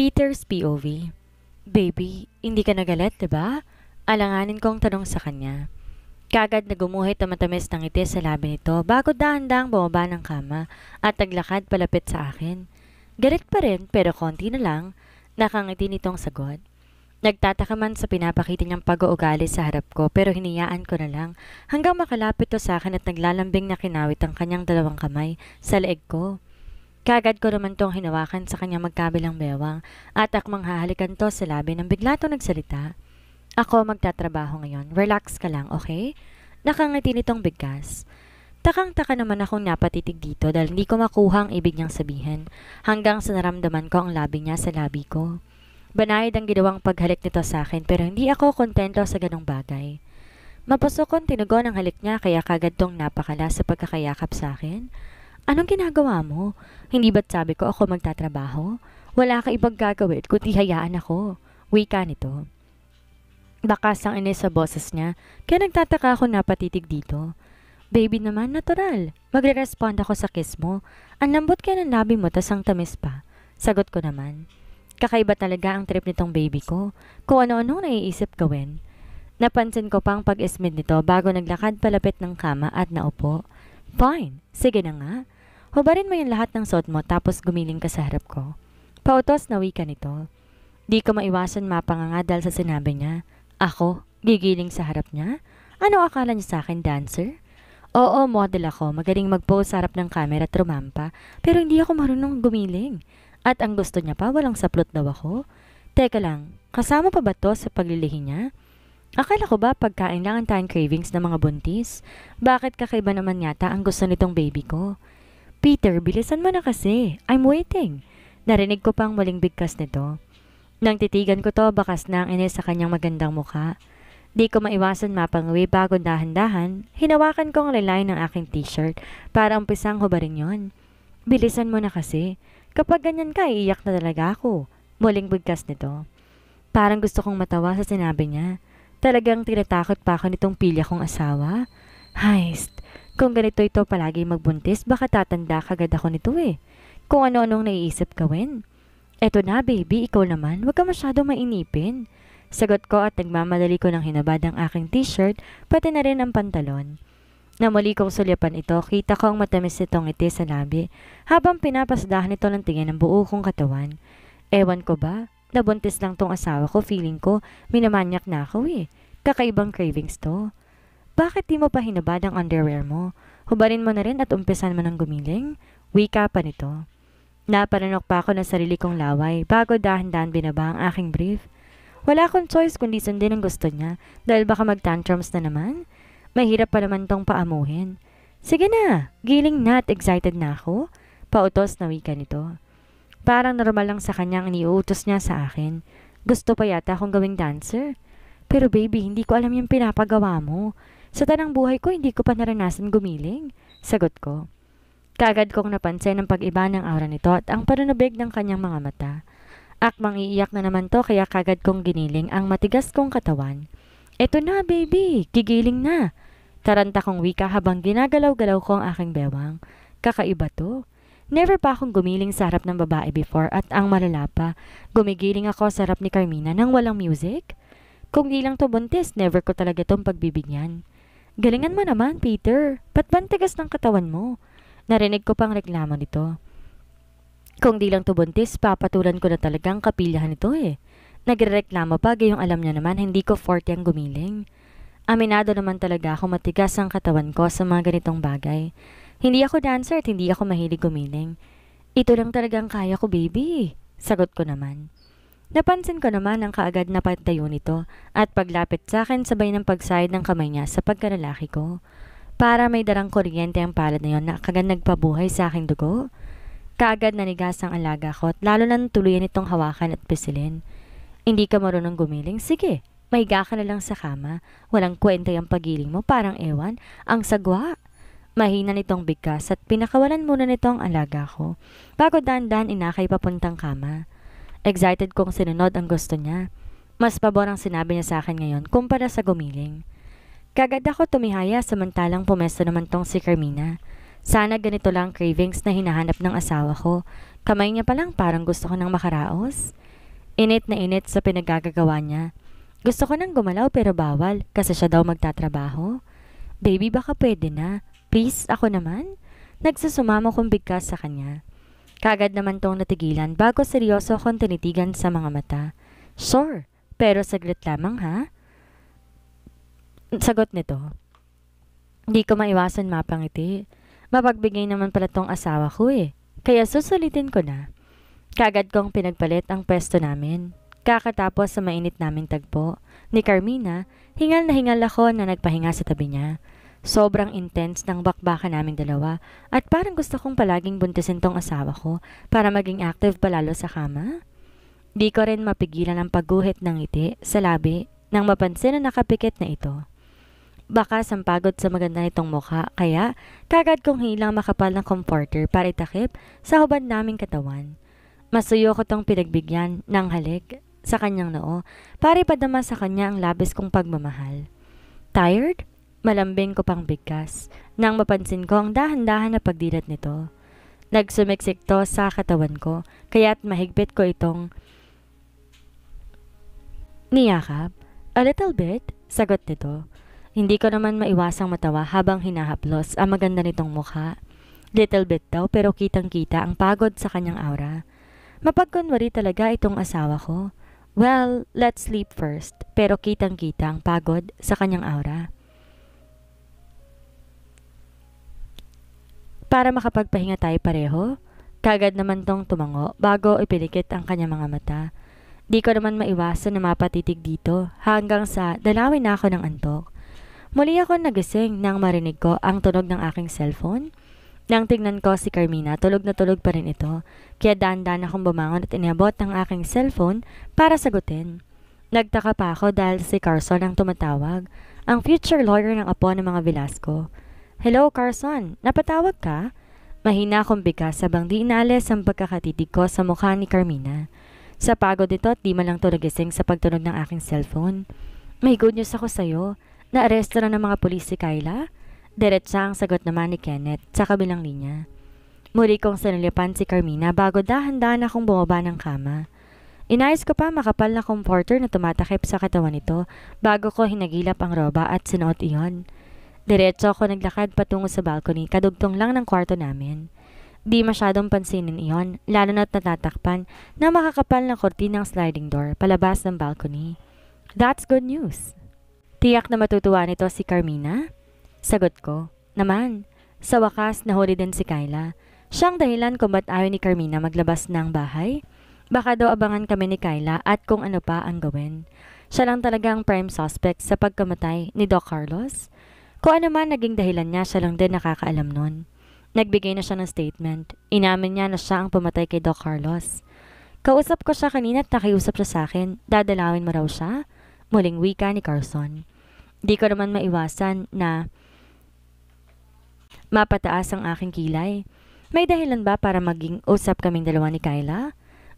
Peter's POV. Baby, hindi ka nagalit, 'di ba? Alanganin kong tanong sa kanya. Kagad na gumuhit na matamis ng ngiti sa labi nito bago dahan-dahang bumaba ng kama at naglakad palapit sa akin. Galit pa rin pero konti na lang, nakangiti nitong sagot. Nagtataka man sa pinapakita niyang pag-uugali sa harap ko pero hiniyaan ko na lang hanggang makalapit to sa akin at naglalambing na kinawit ang kanyang dalawang kamay sa leeg ko. Kagad ko naman tong hinawakan sa kanyang magkabilang bewang at akmang hahalikan to sa labi nang bigla to nagsalita. Ako magtatrabaho ngayon. Relax ka lang, okay? Nakangiti nitong bigkas. Takang-taka naman akong napatitig dito dahil hindi ko makuha ang ibig niyang sabihin hanggang sa naramdaman ko ang labi niya sa labi ko. Banayad ang ginawang paghalik nito sa akin pero hindi ako kontento sa ganong bagay. Mapasok kong tinugon ang halik niya kaya kagad tong napakala sa pagkakayakap sa akin. Anong ginagawa mo? Hindi ba't sabi ko ako magtatrabaho? Wala ka ibang gagawin kundi hayaan ako. Wika nito. Bakas ang inis sa boses niya kaya nagtataka ako napatitig dito. Baby naman, natural. Magre-respond ako sa kiss mo. Ang lambot kaya ng labi mo tas ang tamis pa. Sagot ko naman. Kakaiba talaga ang trip nitong baby ko. Kung ano-anong naiisip gawin. Napansin ko pang pag-ismid nito bago naglakad palapit ng kama at naupo. Fine, sige na nga. Hubarin mo yung lahat ng suot mo tapos gumiling ka sa harap ko. Pautos na wika nito. Di ko maiwasan mapanganga dahil sa sinabi niya. Ako, gigiling sa harap niya? Ano akala niya sa akin, dancer? Oo, model ako. Magaling mag-pose sa harap ng camera at rumampa. Pero hindi ako marunong gumiling. At ang gusto niya pa, walang saplot daw ako. Teka lang, kasama pa ba to sa paglilihi niya? Akala ko ba pagkain lang ang tayong cravings ng mga buntis? Bakit kakaiba naman yata ang gusto nitong baby ko? Peter, bilisan mo na kasi. I'm waiting. Narinig ko pang muling bigkas nito. Nang titigan ko to, bakas na ang inis sa kanyang magandang mukha. Di ko maiwasan mapangawi bago dahan-dahan, hinawakan ko ang lalay ng aking t-shirt para umpisang hubarin yon. Bilisan mo na kasi. Kapag ganyan ka, iiyak na talaga ako. Muling bigkas nito. Parang gusto kong matawa sa sinabi niya. Talagang tinatakot pa ako nitong pilya kong asawa. Heist, kung ganito ito palagi magbuntis, baka tatanda kagad ako nito eh. Kung ano-anong naiisip gawin. Eto na baby, ikaw naman, huwag ka masyadong mainipin. Sagot ko at nagmamadali ko ng hinabad ang aking t-shirt, pati na rin ang pantalon. Na muli kong sulyapan ito, kita ko ang matamis nitong ngiti sa labi habang pinapasdahan ito ng tingin ng buo kong katawan. Ewan ko ba, nabuntis lang tong asawa ko, feeling ko, minamanyak na ako eh. Kakaibang cravings to. Bakit di mo pa hinabad ang underwear mo? Hubarin mo na rin at umpisan mo ng gumiling? Wika pa nito. Naparanok pa ako ng sarili kong laway bago dahan-dahan binaba ang aking brief. Wala akong choice kundi sundin ang gusto niya dahil baka mag-tantrums na naman. Mahirap pa naman tong paamuhin. Sige na, giling na at excited na ako. Pautos na wika nito. Parang normal lang sa kanyang iniuutos niya sa akin. Gusto pa yata akong gawing dancer. Pero baby, hindi ko alam yung pinapagawa mo. Sa tanang buhay ko, hindi ko pa naranasan gumiling. Sagot ko. Kagad kong napansin ang pag-iba ng aura nito at ang panunubig ng kanyang mga mata. Akmang iiyak na naman to kaya kagad kong giniling ang matigas kong katawan. Eto na baby, gigiling na. Taranta kong wika habang ginagalaw-galaw ko ang aking bewang. Kakaiba to. Never pa akong gumiling sa harap ng babae before at ang malala pa, gumigiling ako sa harap ni Carmina nang walang music. Kung di lang to buntis, never ko talaga tong pagbibigyan. Galingan mo naman, Peter. Ba't bantigas ng katawan mo? Narinig ko pang reklamo nito. Kung di lang to buntis, papatulan ko na talagang kapilyahan nito eh. Nagrereklamo pa gayong alam niya naman hindi ko forte ang gumiling. Aminado naman talaga ako matigas ang katawan ko sa mga ganitong bagay. Hindi ako dancer at hindi ako mahilig gumiling. Ito lang talagang kaya ko baby. Sagot ko naman. Napansin ko naman ang kaagad na pagtayo nito at paglapit sa akin sabay ng pagsayad ng kamay niya sa pagkalalaki ko. Para may darang kuryente ang palad na yon na kagad nagpabuhay sa aking dugo. Kaagad nanigas ang alaga ko at lalo nang tuluyan itong hawakan at pisilin. Hindi ka marunong gumiling? Sige, mahiga ka na lang sa kama. Walang kwenta yung pagiling mo, parang ewan. Ang sagwa. Mahina nitong bigkas at pinakawalan muna nitong alaga ko. Bago dahan-dahan inakay papuntang kama. Excited kong sinunod ang gusto niya. Mas pabor ang sinabi niya sa akin ngayon kumpara sa gumiling. Kagad ako tumihaya samantalang pumesto naman tong si Carmina. Sana ganito lang cravings na hinahanap ng asawa ko. Kamay niya pa lang parang gusto ko nang makaraos. Init na init sa pinagagagawa niya. Gusto ko nang gumalaw pero bawal kasi siya daw magtatrabaho. Baby, baka pwede na. Please, ako naman. Nagsusumamo kong bigkas sa kanya. Kagad naman tong natigilan bago seryoso akong tinitigan sa mga mata. Sure, pero saglit lamang ha? Sagot nito. Hindi ko maiwasan mapangiti. Mapagbigay naman pala tong asawa ko eh. Kaya susulitin ko na. Kagad kong pinagpalit ang pwesto namin. Kakatapos sa mainit naming tagpo, ni Carmina, hingal na hingal ako na nagpahinga sa tabi niya. Sobrang intense ng bakbakan naming dalawa at parang gusto kong palaging buntisin tong asawa ko para maging active palalo sa kama. Di ko rin mapigilan ang pagguhit ng ngiti sa labi nang mapansin na nakapikit na ito. Baka sampagod sa maganda nitong mukha kaya kagad kong hilang makapal ng comforter para itakip sa hubad naming katawan. Masuyo ko tong pinagbigyan ng halik sa kanyang noo para ipadama sa kanya ang labis kong pagmamahal. Tired? Malambing ko pang bigkas nang mapansin ko ang dahan-dahan na pagdilat nito. Nagsumiksik to sa katawan ko kaya't mahigpit ko itong niyakap. A little bit, sagot nito. Hindi ko naman maiwasang matawa habang hinahaplos ang maganda nitong mukha. Little bit daw pero kitang-kita ang pagod sa kanyang aura. Mapagkunwari talaga itong asawa ko. Well, let's sleep first. Pero kitang-kita ang pagod sa kanyang aura. Para makapagpahinga tayo pareho, kagad naman tong tumango bago ipilikit ang kanyang mga mata. Di ko naman maiwasan na mapatitig dito hanggang sa dalawin na ako ng antok. Muli ako nagising nang marinig ko ang tunog ng aking cellphone. Nang tingnan ko si Carmina, tulog na tulog pa rin ito. Kaya dahan-dahan akong bumangon at inabot ang aking cellphone para sagutin. Nagtaka pa ako dahil si Carson ang tumatawag, ang future lawyer ng apo ng mga Velasco. Hello Carson, napatawag ka? Mahina akong bigkas habang di inaalis ang pagkakatitig ko sa mukha ni Carmina. Sa pagod nito at di man lang ito nagising sa pagtunog ng aking cellphone. May good news ako sa'yo. Naaresto na ng mga pulis si Kyla? Diretsa ang sagot naman ni Kenneth sa kabilang linya. Muli kong sinalipan si Carmina bago dahan-dahan akong bumaba ng kama. Inayos ko pa makapal na comforter na tumatakip sa katawan nito bago ko hinagilap ang roba at sinuot iyon. Diretso ako naglakad patungo sa balcony kadugtong lang ng kwarto namin. Di masyadong pansinin iyon lalo na't natatakpan na makakapal na kortinang sliding door palabas ng balcony. That's good news. Tiyak na matutuwa nito si Carmina? Sagot ko. Naman. Sa wakas, nahuli din si Kyla. Siyang dahilan kung ba't ayaw ni Carmina maglabas ng bahay. Baka daw abangan kami ni Kyla at kung ano pa ang gawin. Siya lang talaga ang prime suspect sa pagkamatay ni Doc Carlos. Kung ano man naging dahilan niya, siya lang din nakakaalam nun. Nagbigay na siya ng statement. Inamin niya na siya ang pumatay kay Doc Carlos. Kausap ko siya kanina at nakiusap siya sa akin. Dadalawin mo raw siya? Muling wika ni Carson. Di ko naman maiwasan na mapataas ang aking kilay. May dahilan ba para maging usap kaming dalawa ni Kyla?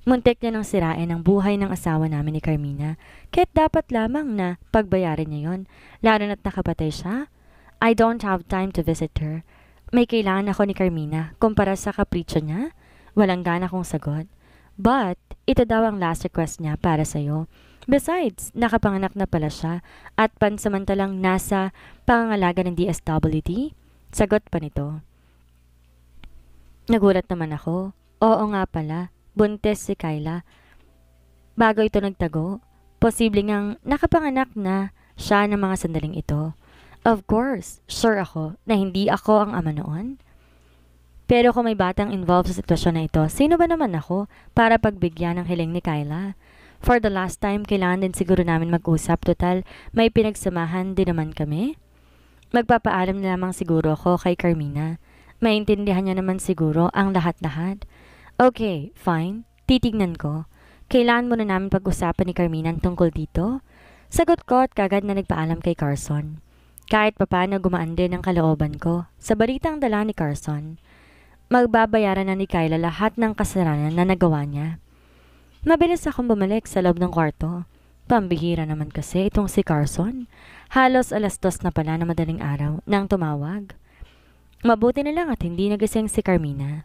Muntik niya nang sirain ang buhay ng asawa namin ni Carmina. Kahit dapat lamang na pagbayarin niya yon, lalo na't nakapatay siya. I don't have time to visit her. May kailangan ako ni Carmina kumpara sa kapritsyo niya. Walang gana kong sagot. But, ito daw ang last request niya para sa'yo. Besides, nakapanganak na pala siya at pansamantalang nasa pangangalaga ng DSWD. Sagot pa nito. Nagulat naman ako. Oo nga pala, buntis si Kyla. Bago ito nagtago, posible ngang nakapanganak na siya ng mga sandaling ito. Of course, sure ako na hindi ako ang ama noon. Pero kung may batang involved sa sitwasyon na ito, sino ba naman ako para pagbigyan ng hiling ni Kyla? For the last time, kailangan din siguro namin mag-usap. Total, may pinagsamahan din naman kami. Magpapaalam na lamang siguro ako kay Carmina. Maintindihan niya naman siguro ang lahat-lahat. Okay, fine. Titignan ko. Kailangan muna namin pag-usapan ni Carmina tungkol dito. Sagot ko at kagad na nagpaalam kay Carson. Kahit papano gumaan din ang kalooban ko sa balitang dala ni Carson. Magbabayaran na ni Kyla lahat ng kasalanan na nagawa niya. Mabilis akong bumalik sa loob ng kwarto. Pambihira naman kasi itong si Carson. Halos 2:00 na pala na madaling araw nang tumawag. Mabuti na lang at hindi nagising si Carmina.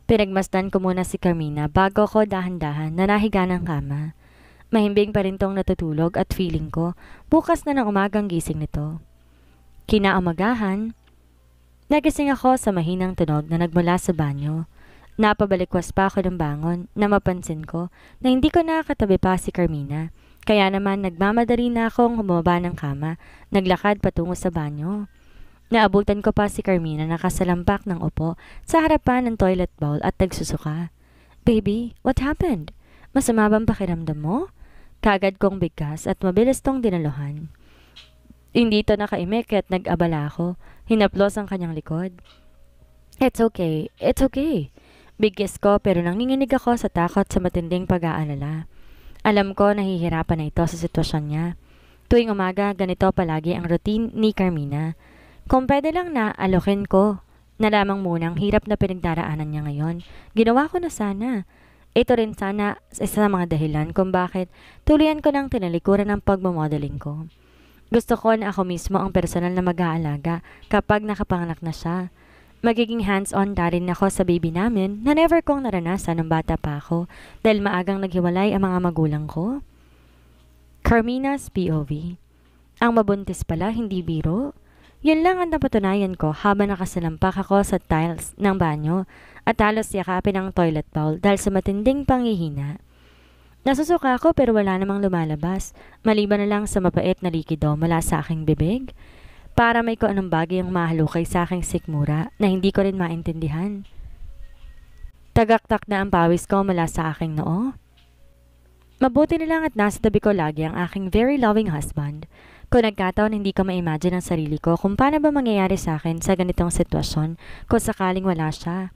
Pinagmasdan ko muna si Carmina bago ko dahan-dahan na nahiga ng kama. Mahimbing pa rin tong natutulog at feeling ko, bukas na ng umagang gising nito. Kinaumagahan, nagising ako sa mahinang tunog na nagmula sa banyo. Napabalikwas pa ako ng bangon na mapansin ko na hindi ko nakakatabi pa si Carmina. Kaya naman nagmamadali na akong humaba ng kama, naglakad patungo sa banyo. Naabutan ko pa si Carmina nakasalampak ng upo sa harapan ng toilet bowl at nagsusuka. Baby, what happened? Masama bang pakiramdam mo? Kagad kong bigkas at mabilis tong dinaluhan. Hindi to nakaimik at nag-abala ako. Hinaplos ang kanyang likod. It's okay, it's okay. Bigkis ko pero nanginginig ako sa takot sa matinding pag-aalala. Alam ko nahihirapan na ito sa sitwasyon niya. Tuwing umaga, ganito palagi ang routine ni Carmina. Kung pwede lang na alokin ko na lamang munang hirap na pinagdaraanan niya ngayon, ginawa ko na sana. Ito rin sana isa sa mga dahilan kung bakit tuloyan ko ng tinalikuran ng pagmamodeling ko. Gusto ko na ako mismo ang personal na mag-aalaga kapag nakapanganak na siya. Magiging hands-on na rin ako sa baby namin na never kong naranasan ng bata pa ako dahil maagang naghiwalay ang mga magulang ko. Carmina's POV. Ang mabuntis pala, hindi biro. Yun lang ang napatunayan ko habang nakasalampak ako sa tiles ng banyo at halos yakapin ang toilet bowl dahil sa matinding panghihina. Nasusuka ako pero wala namang lumalabas, maliban na lang sa mapait na likido mula sa aking bibig. Para may kung anong bagay ang mahalukay sa aking sikmura na hindi ko rin maintindihan. Tagaktak na ang pawis ko mula sa aking noo. Mabuti na lang at nasa tabi ko lagi ang aking very loving husband. Kung nagkataon hindi ko ma-imagine ang sarili ko kung paano ba mangyayari sa akin sa ganitong sitwasyon kung sakaling wala siya.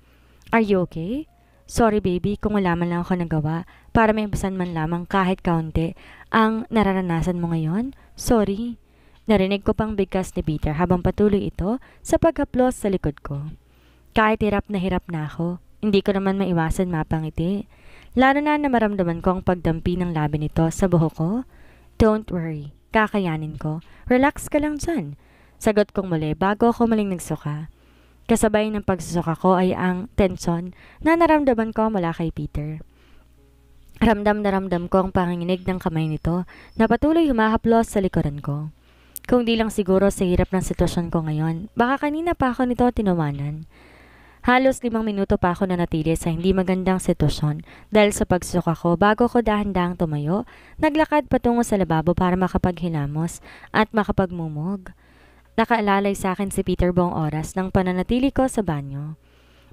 Are you okay? Sorry baby kung wala man lang ako nagawa para maibasan man lamang kahit kaunti ang nararanasan mo ngayon. Sorry. Narinig ko pang bigkas ni Peter habang patuloy ito sa paghaplos sa likod ko. Kahit hirap na ako, hindi ko naman maiwasan mapangiti. Lalo na maramdaman ko ang pagdampi ng labi nito sa buhok ko. Don't worry, kakayanin ko. Relax ka lang dyan. Sagot kong muli bago ako maling nagsuka. Kasabay ng pagsusuka ko ay ang tensyon na naramdaman ko mula kay Peter. Ramdam na ramdam ko ang panginginig ng kamay nito na patuloy humahaplos sa likuran ko. Kung di lang siguro sa hirap ng sitwasyon ko ngayon, baka kanina pa ako nito tinawanan. Halos 5 minuto pa ako nanatili sa hindi magandang sitwasyon dahil sa pagsuka ko bago ko dahan-dahang tumayo, naglakad patungo sa lababo para makapaghilamos at makapagmumog. Nakaalalay sa akin si Peter buong oras ng pananatili ko sa banyo.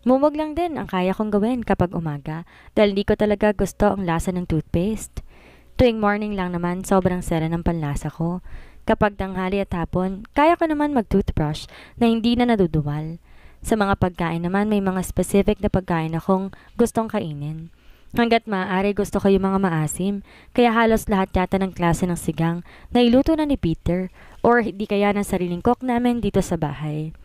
Mumog lang din ang kaya kong gawin kapag umaga dahil di ko talaga gusto ang lasa ng toothpaste. Tuwing morning lang naman sobrang sera ng panlasa ko. Kapag tanghali at hapon, kaya ko naman mag-toothbrush na hindi na naduduwal. Sa mga pagkain naman, may mga specific na pagkain akong gustong kainin. Hanggat maaari gusto ko yung mga maasim, kaya halos lahat yata ng klase ng sigang na iluto na ni Peter or di kaya ng sariling cook namin dito sa bahay.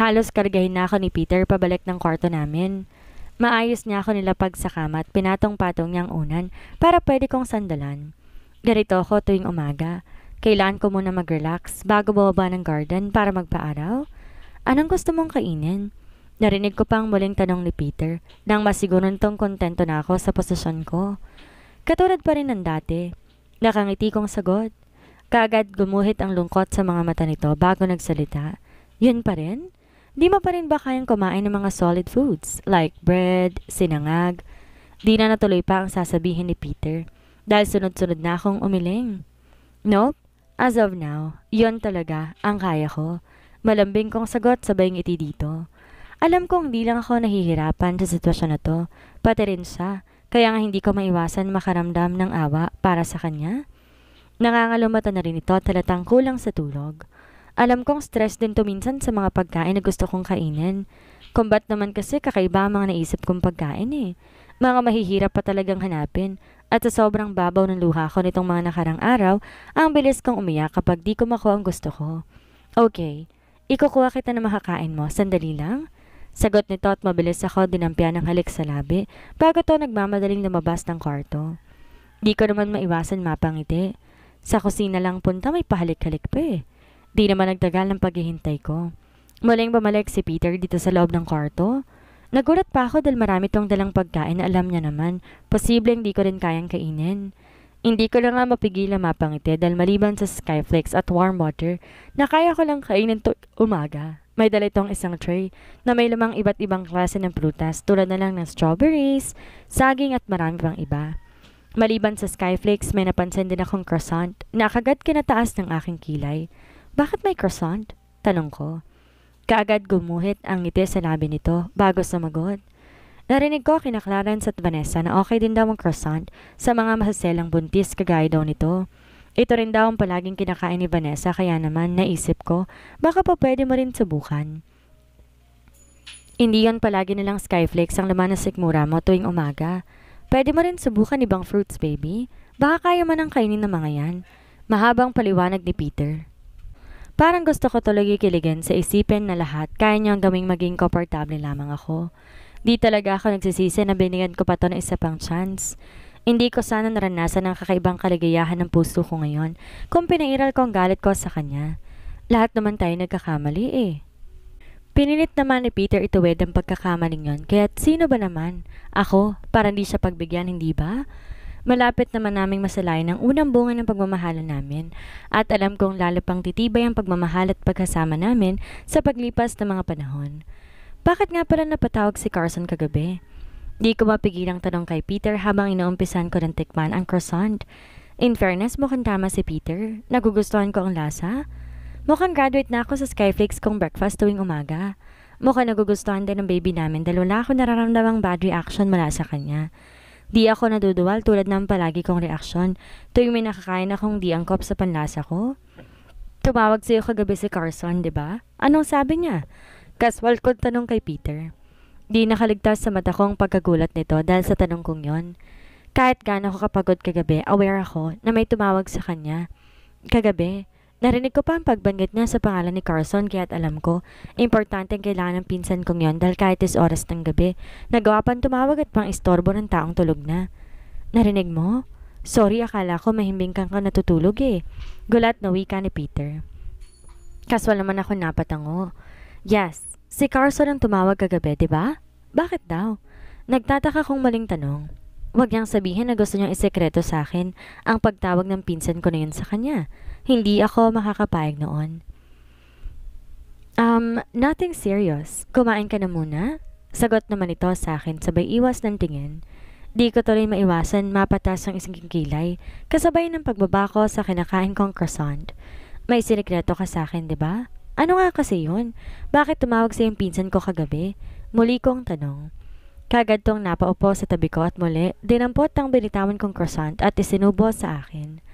Halos kargahin na ako ni Peter pabalik ng kwarto namin. Maayos niya ako nilapag sa kama at pinatong-patong niyang unan para pwede kong sandalan. Ganito ako tuwing umaga. Kailangan ko muna mag-relax bago bumaba ng garden para magpaaraw. Anong gusto mong kainin? Narinig ko pang muling tanong ni Peter nang masiguron tong kontento na ako sa posisyon ko. Katulad pa rin ng dati. Nakangiti kong sagot. Kaagad gumuhit ang lungkot sa mga mata nito bago nagsalita. Yun pa rin? Di mo pa rin ba kayang kumain ng mga solid foods like bread, sinangag? Di na natuloy pa ang sasabihin ni Peter dahil sunod-sunod na akong umiling. Nope. As of now, yun talaga ang kaya ko. Malambing kong sagot sabay ngiti dito. Alam kong hindi lang ako nahihirapan sa sitwasyon na to, pati rin siya, kaya nga hindi ko maiwasan makaramdam ng awa para sa kanya. Nangangalumata na rin ito talatang kulang sa tulog. Alam kong stress din to minsan sa mga pagkain na gusto kong kainin. Kung ba't naman kasi kakaiba ang mga naisip kong pagkain eh. Mga mahihirap pa talagang hanapin. At sa sobrang babaw ng luha ko nitong mga nakarang araw, ang bilis kong umiyak kapag di ko makuha ang gusto ko. Okay, ikukuha kita na makakain mo, sandali lang. Sagot nito at mabilis ako dinampyan ng halik sa labi bago to nagmamadaling lumabas ng kwarto. Di ko naman maiwasan mapangiti. Sa kusina lang punta may pahalik-halik pa eh. Di naman nagtagal ng paghihintay ko. Muling bumalik si Peter dito sa loob ng kwarto. Nagulat pa ako dahil marami tong dalang pagkain na alam niya naman, posibleng di ko rin kayang kainin. Hindi ko lang nga mapigilan mapangiti dahil maliban sa skyflakes at warm water na kaya ko lang kainin umaga. May dala itong isang tray na may lamang iba't ibang klase ng prutas tulad na lang ng strawberries, saging at marami pang iba. Maliban sa skyflakes, may napansin din akong croissant na kagad kinataas ng aking kilay. Bakit may croissant? Tanong ko. Kaagad gumuhit ang ngiti sa labi nito bago sumagot. Narinig ko kina Clarence at Vanessa na okay din daw ang croissant sa mga masaselang buntis kagaya daw nito. Ito rin daw ang palaging kinakain ni Vanessa kaya naman naisip ko baka pa pwede mo rin subukan. Hindi yan palagi nilang skyflakes ang laman ng sikmura mo tuwing umaga. Pwede mo rin subukan ibang fruits, baby. Baka kaya man ang kainin ng mga yan. Mahabang paliwanag ni Peter. Parang gusto ko tuloy kiligin sa isipin na lahat kaya niyang gawing maging komportable lamang ako. Di talaga ako nagsisisi na binigyan ko pa to ng isa pang chance. Hindi ko sana naranasan ang kakaibang kaligayahan ng puso ko ngayon kung pinairal ko ang galit ko sa kanya. Lahat naman tayo nagkakamali eh. Pinilit naman ni Peter ituwid ang pagkakamaling yon, kaya't sino ba naman? Ako, para hindi siya pagbigyan, hindi ba? Malapit naman naming masalayan ang unang bunga ng pagmamahalan namin at alam kong lalo pang titibay ang pagmamahal at pagkasama namin sa paglipas ng mga panahon. Bakit nga pala napatawag si Carson kagabi? Di ko mapigilang tanong kay Peter habang inuumpisan ko ng tikman ang croissant. In fairness, mukhang tama si Peter. Nagugustuhan ko ang lasa. Mukhang graduate na ako sa skyflakes kong breakfast tuwing umaga. Mukhang nagugustuhan din ng baby namin dahil wala ako nararamdamang bad reaction mula sa kanya. Di ako naduduwal tulad ng palagi kong reaksyon tuwing may nakakain akong di angkop sa panlasa ko. Tumawag sa'yo kagabi si Carson, di ba? Anong sabi niya? Kaswal ko tanong kay Peter. Di nakaligtas sa mata ko ang pagkagulat nito dahil sa tanong kong yon. Kahit gaano ko kapagod kagabi, aware ako na may tumawag sa kanya. Kagabi, narinig ko pa ang pagbanggit niya sa pangalan ni Carson kaya't alam ko, importanteng kailangan ng pinsan kong yon dahil kahit is oras ng gabi, nagawa pang tumawag at pang istorbo ng taong tulog na. Narinig mo? Sorry, akala ko mahimbing kang ka natutulog eh. Gulat na wika ni Peter. Kaswal naman ako napatango. Yes, si Carson ang tumawag kagabi, di ba? Bakit daw? Nagtataka kong maling tanong. Huwag niyang sabihin na gusto niyang isekreto sa akin ang pagtawag ng pinsan ko na yun sa kanya. Hindi ako makakapayag noon. Nothing serious. Kumain ka na muna? Sagot naman ito sa akin sabay iwas ng tingin. Di ko tuloy maiwasan mapatas ang isang kilay kasabay ng pagbaba ko sa kinakain kong croissant. May sinikreto ka sa akin, di ba? Ano nga kasi yun? Bakit tumawag sa yung pinsan ko kagabi? Muli kong tanong. Kagad tong napaupo sa tabi ko at muli, dinampot ang binitawan kong croissant at isinubo sa akin.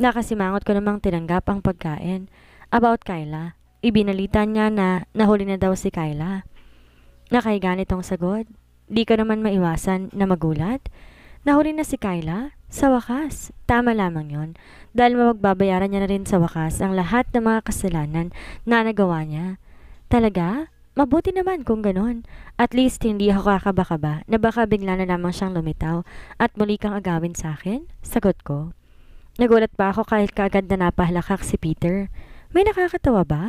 Nakasimangot ko namang tinanggap ang pagkain. About Kyla, ibinalita niya na nahuli na daw si Kyla. Nakahiga nitong sagot. Di ko naman maiwasan na magulat. Nahuli na si Kyla? Sa wakas, tama lamang yon dahil mapagbabayaran niya na rin sa wakas ang lahat ng mga kasalanan na nagawa niya. Talaga? Mabuti naman kung ganon. At least hindi ako kakaba-kaba na baka bigla na lamang siyang lumitaw at muli kang agawin sa akin? Sagot ko. Nagulat pa ako kahit kaagad na napahalakak si Peter. May nakakatawa ba?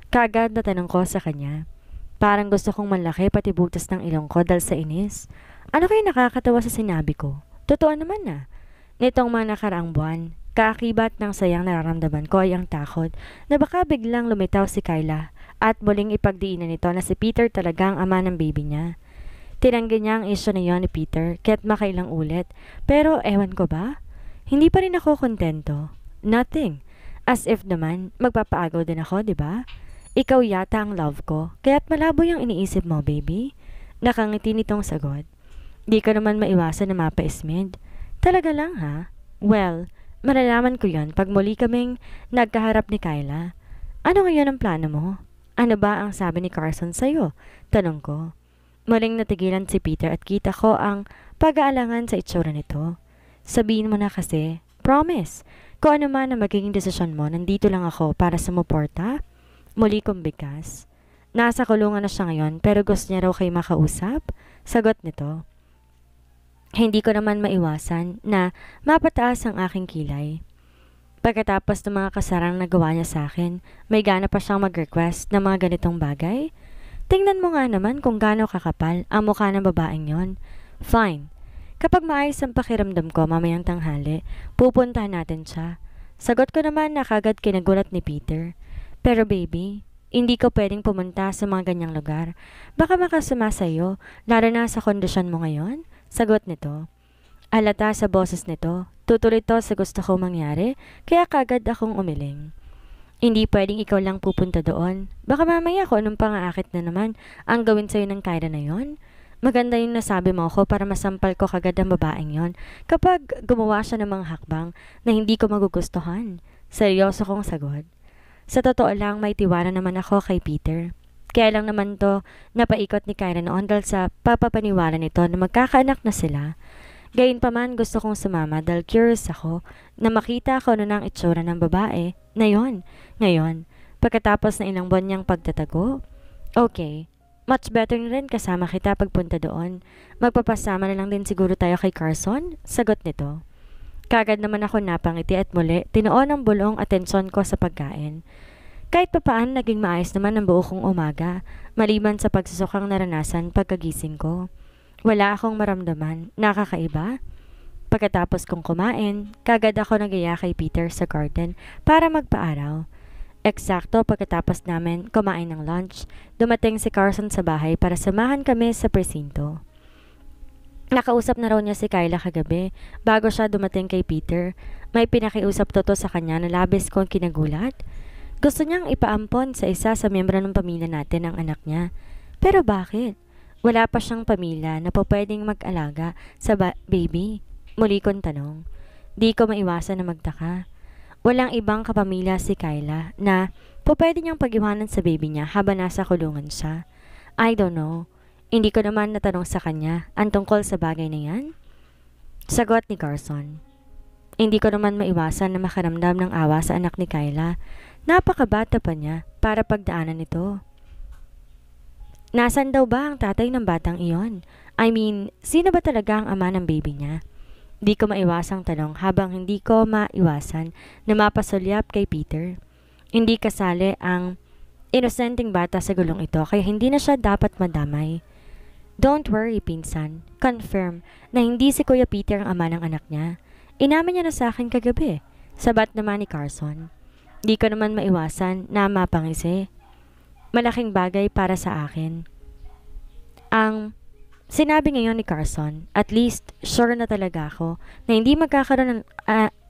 Kaagad na tanong ko sa kanya. Parang gusto kong manlaki pati butas ng ilong ko dahil sa inis. Ano kayo nakakatawa sa sinabi ko? Totoo naman na. Nitong mga nakaraang buwan, kaakibat ng sayang nararamdaman ko ay ang takot na baka biglang lumitaw si Kyla at muling ipagdiinan nito na si Peter talaga ang ama ng baby niya. Tinanggi niya ang isyo na yon ni Peter kaya't makailang ulit pero ewan ko ba? Hindi pa rin ako kontento. Nothing. As if naman, magpapaagaw din ako, di ba? Ikaw yata ang love ko kaya't malabo yung iniisip mo, baby. Nakangiti nitong sagot. Di ko naman maiwasan na mapaismid. Talaga lang ha? Well, malalaman ko yon pag muli kaming nagkaharap ni Kyla. Ano ngayon ang plano mo? Ano ba ang sabi ni Carson sa'yo? Tanong ko. Muling natigilan si Peter at kita ko ang pag-aalangan sa itsura nito. Sabihin mo na kasi, promise, kung ano man ang magiging desisyon mo, nandito lang ako para sumuporta. Muli kong bigkas. Nasa kulungan na siya ngayon pero gusto niya raw kayo makausap? Sagot nito. Hindi ko naman maiwasan na mapataas ang aking kilay. Pagkatapos ng mga kasarang nagawa niya sa akin, may gana pa siyang mag-request ng mga ganitong bagay? Tingnan mo nga naman kung gaano kakapal ang mukha ng babaeng yon. Fine. Kapag maayos ang pakiramdam ko mamayang tanghali, pupuntahan natin siya. Sagot ko naman na kagad kinagulat ni Peter. Pero baby, hindi ko pwedeng pumunta sa mga ganyang lugar. Baka makasama sa'yo, lalo na sa kondisyon mo ngayon? Sagot nito. Alata sa boses nito, tutuloy to sa gusto kong mangyari, kaya kagad akong umiling. Hindi pwedeng ikaw lang pupunta doon. Baka mamaya kung anong pangaakit na naman ang gawin sa'yo ng Kyra na yon. Maganda yung nasabi mo ako para masampal ko kagad ang babaeng yon kapag gumawa siya ng mga hakbang na hindi ko magugustuhan. Seryoso kong sagot. Sa totoo lang may tiwala naman ako kay Peter. Kaya lang naman to napaikot ni Kyra noon dahil sa papapaniwala nito na magkakaanak na sila. Gayunpaman gusto kong sumama dahil curious ako na makita ko ano ng itsura ng babae na yon. Ngayon, pagkatapos ng ilang buwan niyang pagtatago, okay, much better na rin kasama kita pagpunta doon. Magpapasama na lang din siguro tayo kay Carson? Sagot nito. Kagad naman ako napangiti at muli, tinuon ang bulong atensyon ko sa pagkain. Kahit papaan naging maayos naman ang buo kong umaga, maliban sa pagsusukang naranasan pagkagising ko. Wala akong maramdaman. Nakakaiba? Pagkatapos kong kumain, kagad ako nagaya kay Peter sa garden para magpaaraw. Eksakto pagkatapos namin kumain ng lunch, dumating si Carson sa bahay para samahan kami sa presinto. Nakausap na raw niya si Kyla kagabi bago siya dumating kay Peter. May pinakiusap to sa kanya na labis kong kinagulat. Gusto niyang ipaampon sa isa sa miyembro ng pamilya natin ang anak niya. Pero bakit? Wala pa siyang pamilya na po pwedeng mag-alaga sa baby. Muli kong tanong. Di ko maiwasan na magtaka. Walang ibang kapamilya si Kyla na po pwede niyang pag-iwanan sa baby niya habang nasa kulungan siya. I don't know. Hindi ko naman natanong sa kanya ang tungkol sa bagay na yan. Sagot ni Carson. Hindi ko naman maiwasan na makaramdam ng awa sa anak ni Kyla. Napakabata pa niya para pagdaanan ito. Nasaan daw ba ang tatay ng batang iyon? I mean, sino ba talaga ang ama ng baby niya? Di ko maiwasang tanong habang hindi ko maiwasan na mapasulyap kay Peter. Hindi kasali ang inosenteng bata sa gulong ito kaya hindi na siya dapat madamay. Don't worry, pinsan. Confirm na hindi si Kuya Peter ang ama ng anak niya. Inamin niya na sa akin kagabi. Sabat naman ni Carson. Di ko naman maiwasan na mapangisi. Malaking bagay para sa akin. Ang sinabi ngayon ni Carson, at least sure na talaga ako na hindi magkakaroon ng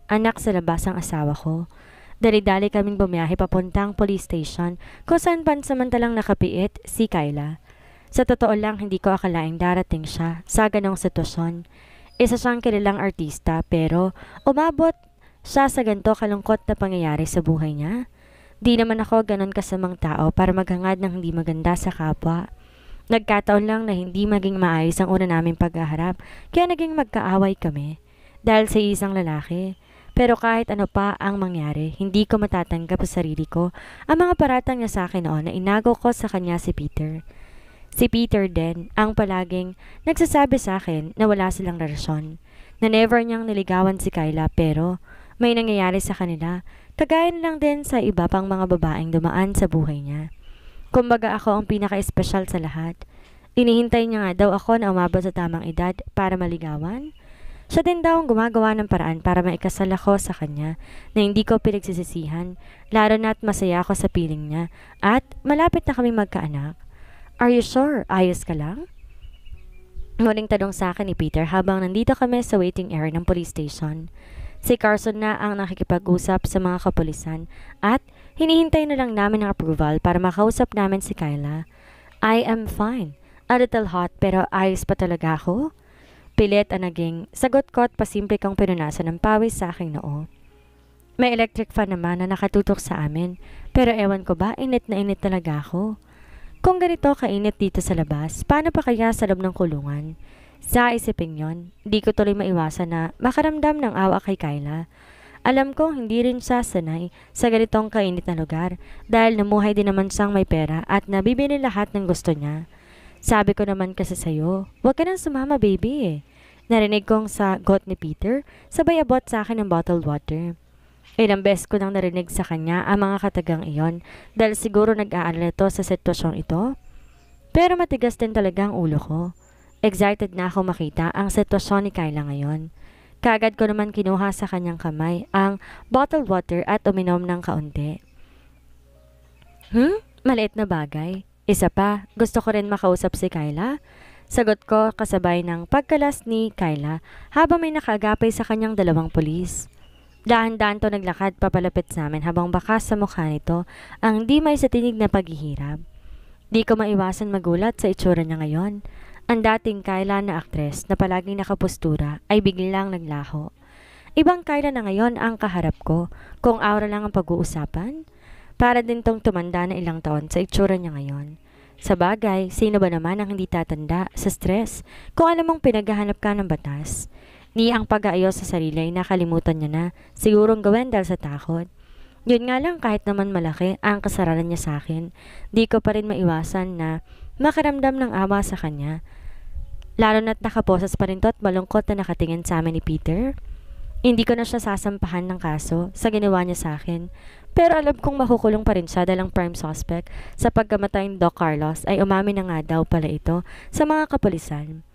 anak sa labas ang asawa ko. Dali-dali kaming bumiyahe papuntang police station kung saan pansamantalang nakapiit si Kyla. Sa totoo lang hindi ko akalaing darating siya sa ganong sitwasyon. Isa siyang kilalang artista pero umabot siya sa ganito kalungkot na pangyayari sa buhay niya. Di naman ako ganon kasamang tao para maghangad ng hindi maganda sa kapwa. Nagkataon lang na hindi maging maayos ang una naming paghaharap kaya naging magkaaway kami dahil sa isang lalaki. Pero kahit ano pa ang mangyari, hindi ko matatanggap sa sarili ko ang mga paratang niya sa akin noon na inago ko sa kanya si Peter. Si Peter din ang palaging nagsasabi sa akin na wala silang relasyon, na never niyang niligawan si Kyla pero may nangyayari sa kanila. Kagaya lang din sa iba pang mga babaeng dumaan sa buhay niya. Kumbaga ako ang pinaka-espesyal sa lahat. Inihintay niya nga daw ako na umabot sa tamang edad para maligawan. Siya din daw ang gumagawa ng paraan para maikasal ako sa kanya na hindi ko pinagsisisihan, lalo na't masaya ako sa piling niya at malapit na kami magkaanak. Are you sure? Ayos ka lang? Muling tanong sa akin ni Peter habang nandito kami sa waiting area ng police station. Si Carson na ang nakikipag-usap sa mga kapulisan at hinihintay na lang namin ang approval para makausap namin si Kyla. I am fine. A little hot pero ayos pa talaga ako. Pilit ang naging sagot ko at pasimple kong pinunasan ng pawis sa aking noo. May electric fan naman na nakatutok sa amin pero ewan ko ba init na init talaga ako. Kung ganito kainit dito sa labas, paano pa kaya sa loob ng kulungan? Sa isipin yon, di ko tuloy maiwasan na makaramdam ng awa kay Kyla. Alam ko hindi rin siya sanay sa ganitong kainit na lugar dahil namuhay din naman siyang may pera at nabibili lahat ng gusto niya. Sabi ko naman kasi sa'yo, huwag ka nang sumama baby eh. Narinig kong sagot ni Peter, sabay abot sa akin ng bottled water. Ilang beses ko nang narinig sa kanya ang mga katagang iyon dahil siguro nag-aalala to sa sitwasyong ito. Pero matigas din talaga ang ulo ko. Excited na ako makita ang sitwasyon ni Kyla ngayon. Kagad ko naman kinuha sa kanyang kamay ang bottled water at uminom ng kaunti. Maliit na bagay. Isa pa, gusto ko rin makausap si Kyla. Sagot ko kasabay ng pagkalas ni Kyla habang may nakaagapay sa kanyang dalawang pulis. Dahan-dahan to naglakad papalapit sa amin habang bakas sa mukha nito ang di may sa tinig na paghihirap. Di ko maiwasan magulat sa itsura niya ngayon. Ang dating Kyla na aktres na palaging nakapustura ay biglang naglaho. Ibang Kyla na ngayon ang kaharap ko kung aura lang ang pag-uusapan. Para din tong tumanda na ilang taon sa itsura niya ngayon. Sa bagay, sino ba naman ang hindi tatanda sa stress kung alam mong pinaghahanap ka ng batas? Ni ang pag-aayos sa sarili ay nakalimutan niya na sigurong gawin dahil sa takot. Yun nga lang kahit naman malaki ang kasalanan niya sa akin, di ko pa rin maiwasan na makaramdam ng awa sa kanya. Lalo na't nakaposas pa rin to at malungkot na nakatingin sa amin ni Peter. Hindi ko na siya sasampahan ng kaso sa ginawa niya sa akin. Pero alam kong makukulong pa rin siya dahil ang prime suspect sa pagkamatay ni Doc Carlos ay umamin na nga daw pala ito sa mga kapulisan.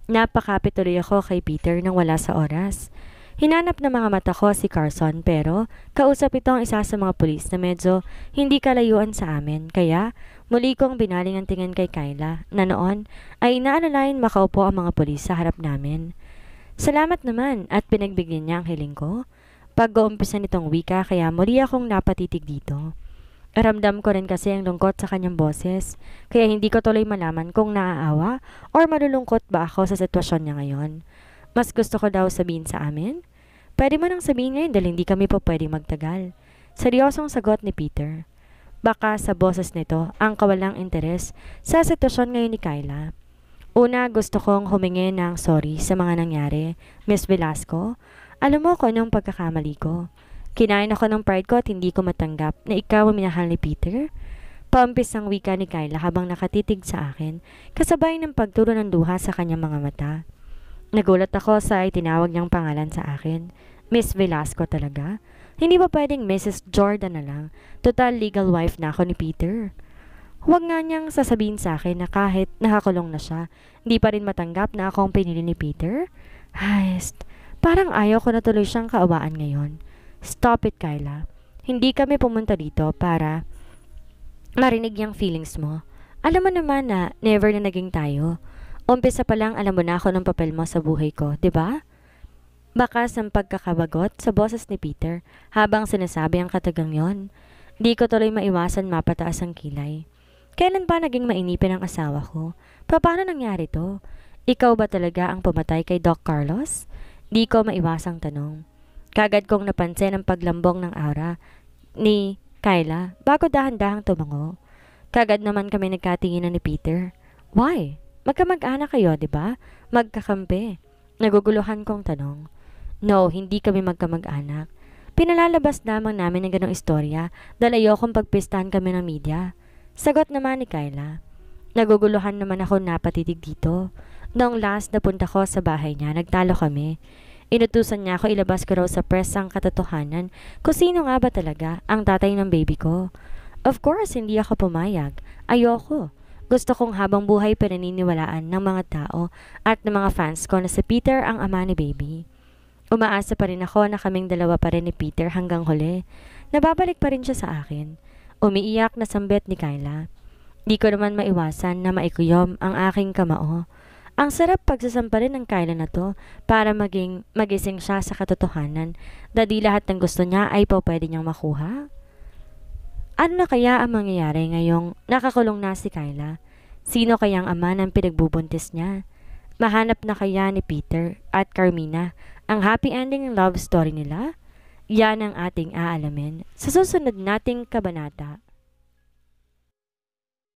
Napakapit tuloy ako kay Peter nang wala sa oras. Hinanap ng mga mata ko si Carson pero kausap ito ang isa sa mga pulis na medyo hindi kalayuan sa amin kaya muli kong binaling ang tingin kay Kyla na noon ay inaalalayan makaupo ang mga pulis sa harap namin. Salamat naman at pinagbigyan niya ang hiling ko. Pag-uumpisa nitong wika kaya muli akong napatitig dito. Ramdam ko rin kasi ang lungkot sa kanyang boses kaya hindi ko tuloy malaman kung naaawa or malulungkot ba ako sa sitwasyon niya ngayon. Mas gusto ko daw sabihin sa amin? Pwede mo nang sabihin ngayon dahil hindi kami pa pwede magtagal. Seryosong sagot ni Peter. Baka sa boses nito ang kawalang interes sa sitwasyon ngayon ni Kyla. Una, gusto kong humingi ng sorry sa mga nangyari, Miss Velasco. Alam mo kung anong pagkakamali ko. Kinain ako ng pride ko at hindi ko matanggap na ikaw ang minahal ni Peter. Paumpis ang wika ni Kyla habang nakatitig sa akin, kasabay ng pagturo ng duha sa kanyang mga mata. Nagulat ako sa itinawag niyang pangalan sa akin. Miss Velasco talaga? Hindi ba pwedeng Mrs. Jordan na lang? Total legal wife na ako ni Peter. Huwag nga niyang sasabihin sa akin na kahit nakakulong na siya, hindi pa rin matanggap na akong pinili ni Peter? Hayst. Parang ayaw ko na tuloy siyang kaawaan ngayon. Stop it, Kyla. Hindi kami pumunta dito para marinig yung feelings mo. Alam mo naman na never na naging tayo. Umpisa pa lang alam mo na ako ng papel mo sa buhay ko, di ba? Bakas ang pagkakabagot sa boses ni Peter habang sinasabi ang katagang yon. Di ko tuloy maiwasan mapataas ang kilay. Kailan ba naging mainipin ang asawa ko? Paano nangyari to? Ikaw ba talaga ang pumatay kay Doc Carlos? Di ko maiwasang tanong. Kagad kong napansin ang paglambong ng aura ni Kyla bago dahan-dahang tumango. Kagad naman kami nagkatinginan ni Peter. Why? Magkamag-anak kayo, di ba? Magkakampi. Naguguluhan kong tanong. No, hindi kami magkamag-anak. Pinalalabas lamang namin ang ganong istorya dahil ayokong pagpistahan kami ng media. Sagot naman ni Kyla. Naguguluhan naman ako napatitig dito. Noong last na punta ko sa bahay niya, nagtalo kami. Inutusan niya ako ilabas ko raw sa press ang katotohanan kung sino nga ba talaga ang tatay ng baby ko. Of course, hindi ako pumayag. Ayoko. Gusto kong habang buhay pinaniniwalaan ng mga tao at ng mga fans ko na si Peter ang ama ni baby. Umaasa pa rin ako na kaming dalawa pa rin ni Peter hanggang huli. Nababalik pa rin siya sa akin. Umiiyak na sambet ni Kyla. Di ko naman maiwasan na maikuyom ang aking kamao. Ang sarap pagsasampalin ng Kyla na to para magising siya sa katotohanan na di lahat ng gusto niya ay pwede niyang makuha. Ano na kaya ang mangyayari ngayong nakakulong na si Kyla? Sino kayang ama ng pinagbubuntis niya? Mahanap na kaya ni Peter at Carmina ang happy ending ng love story nila? Yan ang ating aalamin sa susunod nating kabanata.